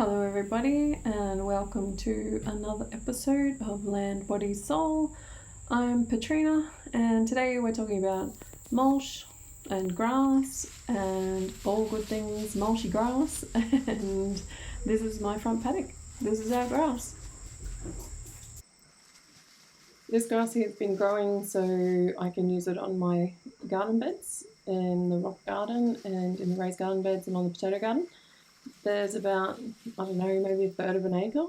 Hello, everybody, and welcome to another episode of Land, Body, Soul. I'm Katrina, and today we're talking about mulch and grass and all good things mulchy grass. And this is my front paddock. This is our grass. This grass here has been growing so I can use it on my garden beds in the rock garden and in the raised garden beds and on the potato garden. There's about, I don't know, maybe a third of an acre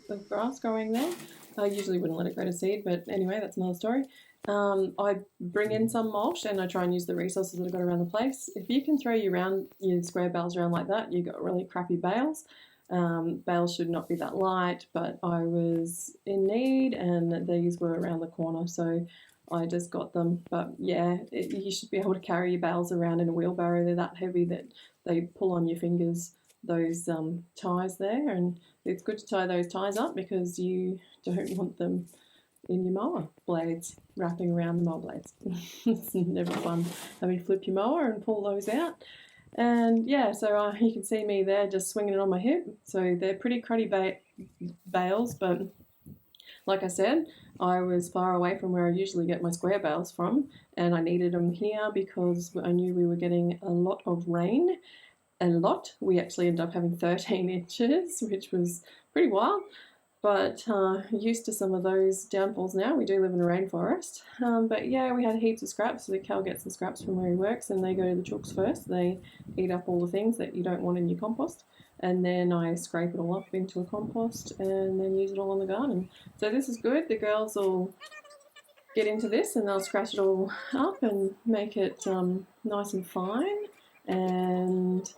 of grass growing there. I usually wouldn't let it go to seed, but anyway, that's another story. I bring in some mulch and I try and use the resources that I've got around the place. If you can throw your square bales around like that, you've got really crappy bales. Bales should not be that light, but I was in need and these were around the corner, so I just got them. But yeah, you should be able to carry your bales around in a wheelbarrow. They're that heavy that they pull on your fingers, those ties there, and it's good to tie those ties up because you don't want them in your mower blades, wrapping around the mower blades. It's never fun having to flip your mower and pull those out. And yeah, so you can see me there just swinging it on my hip. So they're pretty cruddy bales, but like I said, I was far away from where I usually get my square bales from, and I needed them here because I knew we were getting a lot of rain. We actually ended up having 13 inches, which was pretty wild, but used to some of those downfalls now. We do live in a rainforest. But yeah, we had heaps of scraps. So Cal gets the scraps from where he works and they go to the chooks first. They eat up all the things that you don't want in your compost. And then I scrape it all up into a compost and then use it all in the garden. So this is good. The girls will get into this and they'll scratch it all up and make it nice and fine. And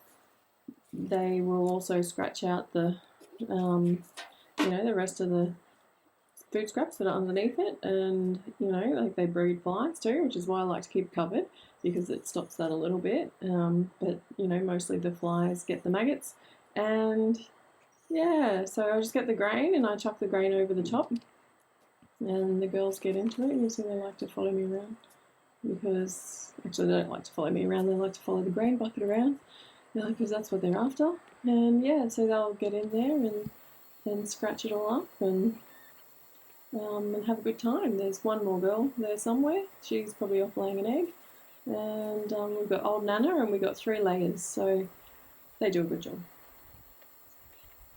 they will also scratch out the the rest of the food scraps that are underneath it, and like they breed flies too, which is why I like to keep it covered because it stops that a little bit. But mostly the flies get the maggots, and yeah, so I just get the grain and I chuck the grain over the top, and the girls get into it. You see, they like to follow me around because actually they don't like to follow me around. They like to follow the grain bucket around because that's what they're after. And yeah, so they'll get in there and scratch it all up and have a good time. There's one more girl there somewhere. She's probably off laying an egg. And we've got old Nana and we've got 3 layers. So they do a good job.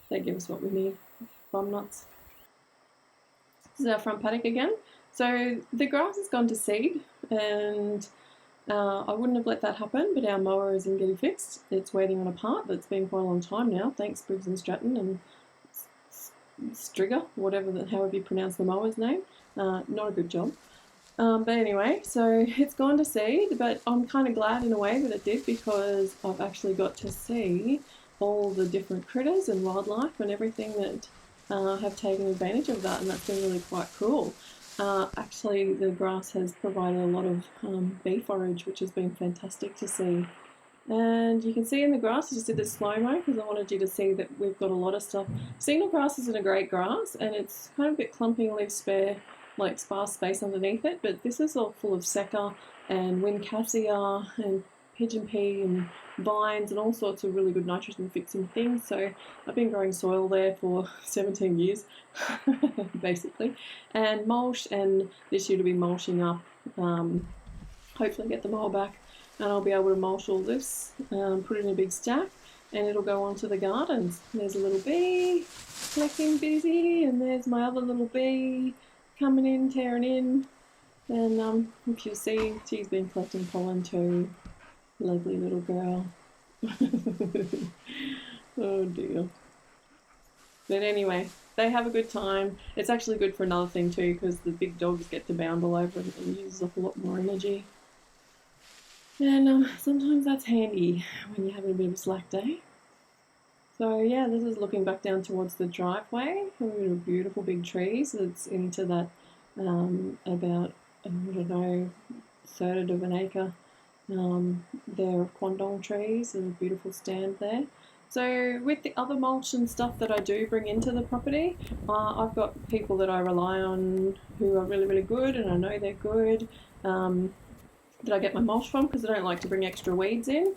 They give us what we need. Bum nuts. This is our front paddock again. So the grass has gone to seed and I wouldn't have let that happen, but our mower isn't getting fixed. It's waiting on a part that's been quite a long time now, thanks Briggs and Stratton and Strigger, however you pronounce the mower's name. Not a good job. But anyway, so it's gone to seed, but I'm kind of glad in a way that it did because I've actually got to see all the different critters and wildlife and everything that have taken advantage of that, and that's been really quite cool. Actually, the grass has provided a lot of bee forage, which has been fantastic to see. And you can see in the grass, I just did this slow-mo because I wanted you to see that we've got a lot of stuff. Signal grass isn't a great grass and it's kind of a bit clumpy and leaves sparse space underneath it, but this is all full of secca and wind cassia and pigeon pea and vines and all sorts of really good nitrogen fixing things. So I've been growing soil there for 17 years basically, and mulch, and this year to be mulching up, hopefully get the mower back and I'll be able to mulch all this, put it in a big stack and it'll go onto the gardens. There's a little bee collecting busy and there's my other little bee coming in, tearing in, and if you see, she's been collecting pollen too. Lovely little girl. Oh dear. But anyway, they have a good time. It's actually good for another thing too because the big dogs get to bound all over it and uses up a lot more energy. And sometimes that's handy when you're having a bit of a slack day. So yeah, this is looking back down towards the driveway. We've got a beautiful big trees that's into that about, I don't know, third of an acre there of quandong trees. There's a beautiful stand there. So with the other mulch and stuff that I do bring into the property, I've got people that I rely on who are really, really good and I know they're good. that I get my mulch from, because I don't like to bring extra weeds in.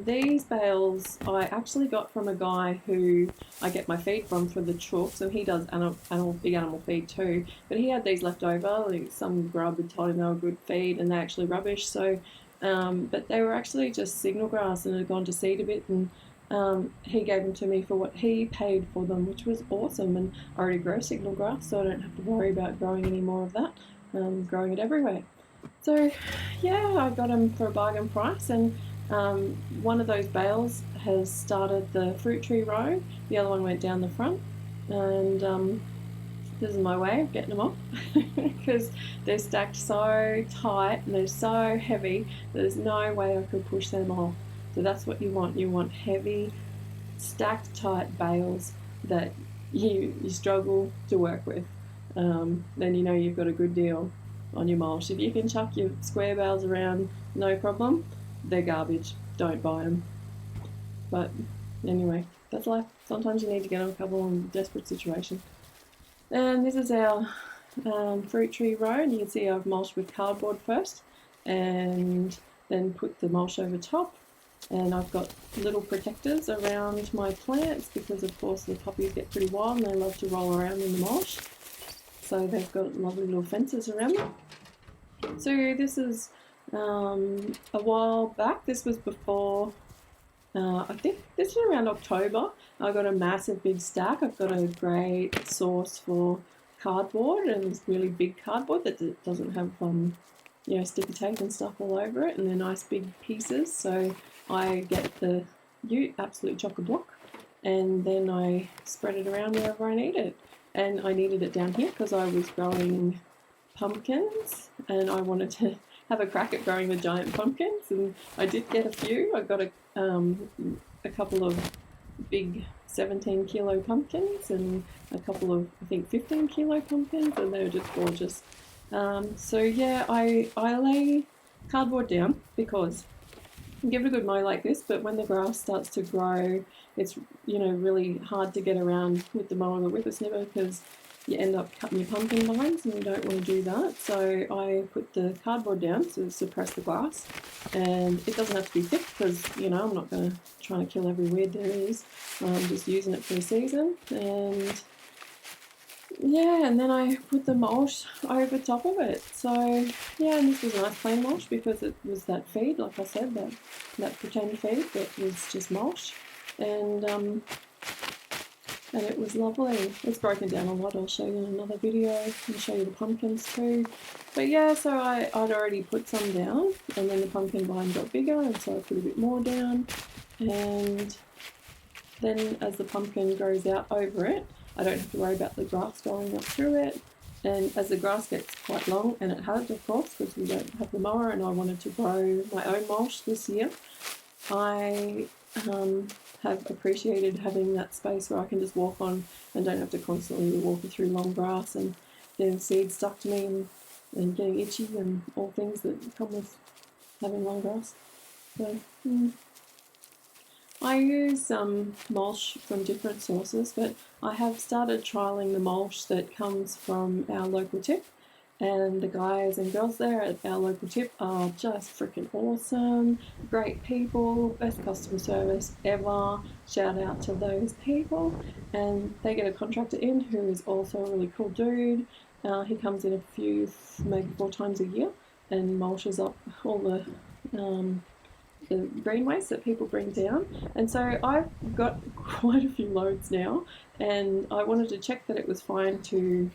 These bales I actually got from a guy who I get my feed from for the chooks, and he does big animal feed too. But he had these left over, like some grub had told him they were good feed, and they're actually rubbish. So, but they were actually just signal grass and had gone to seed a bit, and he gave them to me for what he paid for them, which was awesome. And I already grow signal grass, so I don't have to worry about growing any more of that. Growing it everywhere. So, yeah, I got them for a bargain price, and one of those bales has started the fruit tree row. The other one went down the front, and this is my way of getting them off because they're stacked so tight and they're so heavy. There's no way I could push them off. So that's what you want. You want heavy, stacked tight bales that you struggle to work with. Then you know you've got a good deal on your mulch. If you can chuck your square bales around, no problem. They're garbage. Don't buy them. But anyway, that's life. Sometimes you need to get on a couple in a desperate situation. And this is our fruit tree row, and you can see I've mulched with cardboard first, and then put the mulch over top. And I've got little protectors around my plants because, of course, the puppies get pretty wild and they love to roll around in the mulch. So they've got lovely little fences around them. So this is a while back. This was before, I think this was around October. I got a massive big stack. I've got a great source for cardboard, and it's really big cardboard that doesn't have sticky tape and stuff all over it, and they're nice big pieces. So I get the absolute chock-a-block, and then I spread it around wherever I need it. And I needed it down here because I was growing pumpkins, and I wanted to have a crack at growing the giant pumpkins, and I did get a few. I got a couple of big 17-kilo pumpkins and a couple of, I think, 15-kilo pumpkins, and they were just gorgeous. So yeah, I lay cardboard down because you give it a good mow like this, but when the grass starts to grow, it's really hard to get around with the mower and the whippersnipper because you end up cutting your pumpkin vines, and you don't want to do that. So I put the cardboard down to suppress the grass, and it doesn't have to be thick because I'm not going to try to kill every weed there is. I'm just using it for a season, and yeah, and then I put the mulch over top of it. So yeah, and this was a nice plain mulch because it was that feed, like I said, that pretend feed that was just mulch, and it was lovely. It's broken down a lot. I'll show you in another video and show you the pumpkins too. But yeah, so I'd already put some down, and then the pumpkin vine got bigger, and so I put a bit more down, and then as the pumpkin grows out over it, I don't have to worry about the grass going up through it. And as the grass gets quite long, and it has, of course, because we don't have the mower, and I wanted to grow my own mulch this year, I have appreciated having that space where I can just walk on and don't have to constantly be walking through long grass and getting seeds stuck to me and getting itchy and all things that come with having long grass. So I use mulch from different sources, but I have started trialling the mulch that comes from our local tip, and the guys and girls there at our local tip are just freaking awesome, great people, best customer service ever. Shout out to those people. And they get a contractor in who is also a really cool dude. He comes in a few, maybe 4 times a year, and mulches up all the green waste that people bring down. And so I've got quite a few loads now, and I wanted to check that it was fine to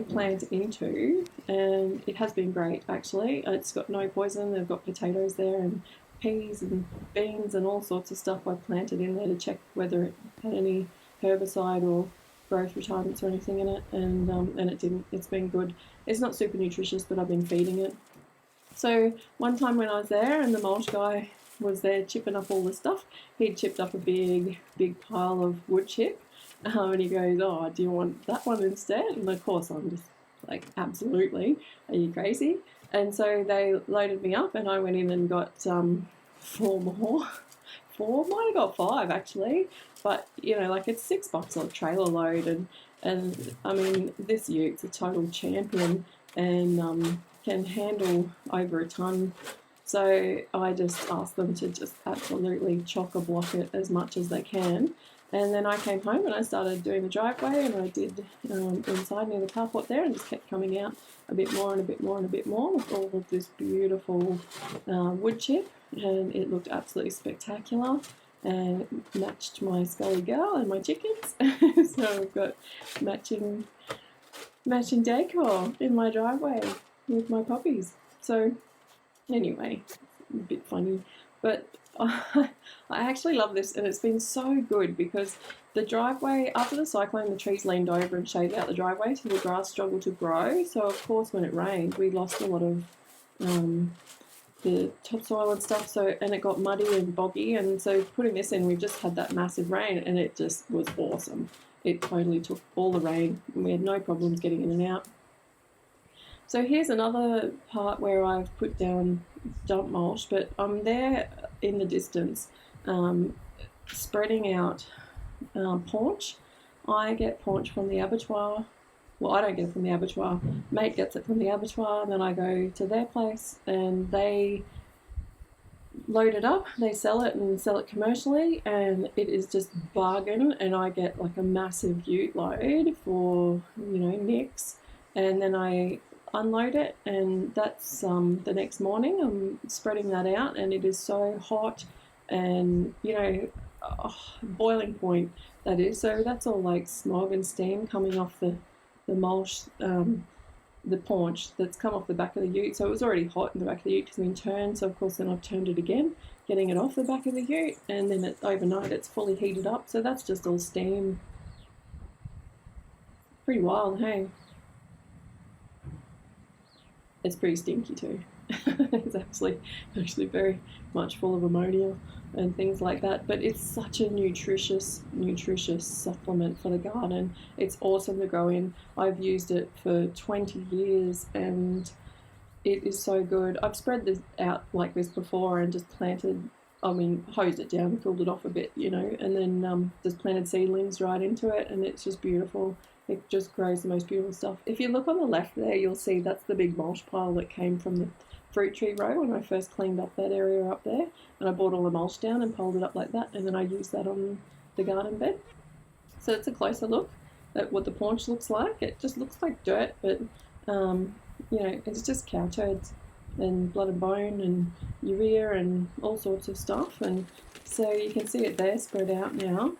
plant into, and it has been great actually. It's got no poison. They've got potatoes there and peas and beans and all sorts of stuff I planted in there to check whether it had any herbicide or growth retardants or anything in it, and it didn't. It's been good. It's not super nutritious, but I've been feeding it. So one time when I was there and the mulch guy was there chipping up all the stuff, he'd chipped up a big pile of wood chip, and he goes, "Oh, do you want that one instead?" And of course I'm just like, absolutely, are you crazy? And so they loaded me up, and I went in and got 4 more. 4, might have got 5 actually, but like it's $6 on a trailer load, and I mean this Ute's a total champion, and can handle over a ton. So I just asked them to just absolutely chock-a-block it as much as they can. And then I came home and I started doing the driveway, and I did inside near the carport there, and just kept coming out a bit more and a bit more and a bit more with all of this beautiful wood chip, and it looked absolutely spectacular and matched my Scully girl and my chickens. So we've got matching decor in my driveway with my puppies. So anyway, a bit funny, but I actually love this, and it's been so good because the driveway, after the cyclone, the trees leaned over and shaded out the driveway, so the grass struggled to grow. So of course when it rained, we lost a lot of the topsoil and stuff, so, and it got muddy and boggy, and so putting this in, we've just had that massive rain, and it just was awesome. It totally took all the rain, and we had no problems getting in and out. So here's another part where I've put down dump mulch, but I'm there in the distance spreading out paunch. I get paunch from the abattoir. Well, I don't get it from the abattoir. Mate gets it from the abattoir, and then I go to their place and they load it up, they sell it and sell it commercially, and it is just bargain, and I get like a massive ute load for, you know, nicks, and then I unload it, and that's the next morning I'm spreading that out, and it is so hot and, you know, boiling point that is. So that's all like smog and steam coming off the mulch, the paunch that's come off the back of the ute. So it was already hot in the back of the ute because it's been turned, so of course then I've turned it again, getting it off the back of the ute, and then overnight it's fully heated up, so that's just all steam. Pretty wild, hey? It's pretty stinky too. It's actually very much full of ammonia and things like that, but it's such a nutritious supplement for the garden. It's awesome to grow in. I've used it for 20 years and it is so good. I've spread this out like this before and just planted, hosed it down, filled it off a bit, you know, and then just planted seedlings right into it, and it's just beautiful. It just grows the most beautiful stuff. If you look on the left there, you'll see that's the big mulch pile that came from the fruit tree row when I first cleaned up that area up there, and I brought all the mulch down and piled it up like that, and then I used that on the garden bed. So it's a closer look at what the paunch looks like. It just looks like dirt, but you know, it's just cow turds and blood and bone and urea and all sorts of stuff. And so you can see it there spread out now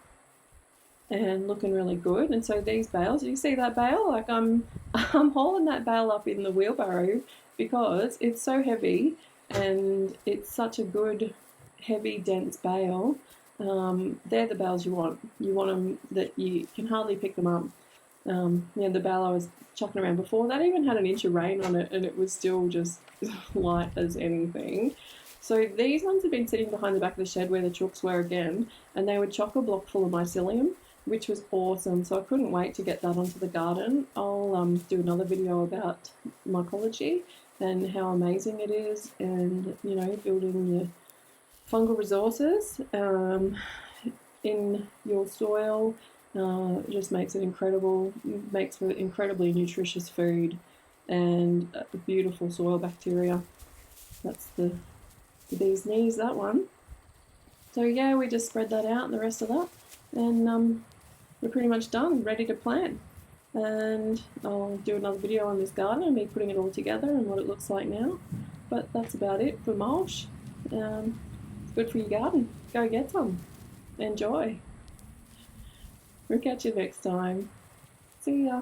and looking really good. And so these bales, you see that bale? Like I'm hauling that bale up in the wheelbarrow because it's so heavy and it's such a good, heavy, dense bale. They're the bales you want. You want them that you can hardly pick them up. The bale I was chucking around before, that even had an inch of rain on it and it was still just light as anything. So these ones have been sitting behind the back of the shed where the chooks were again, and they were chock-a-block full of mycelium, which was awesome. So I couldn't wait to get that onto the garden. I'll do another video about mycology and how amazing it is, and, you know, building your fungal resources in your soil. It just makes it incredible, makes for incredibly nutritious food and beautiful soil bacteria. That's the bee's knees, that one. So yeah, we just spread that out and the rest of that, and we're pretty much done, ready to plant. And I'll do another video on this garden and me putting it all together and what it looks like now. But that's about it for mulch. It's good for your garden. Go get some. Enjoy. We'll catch you next time. See ya.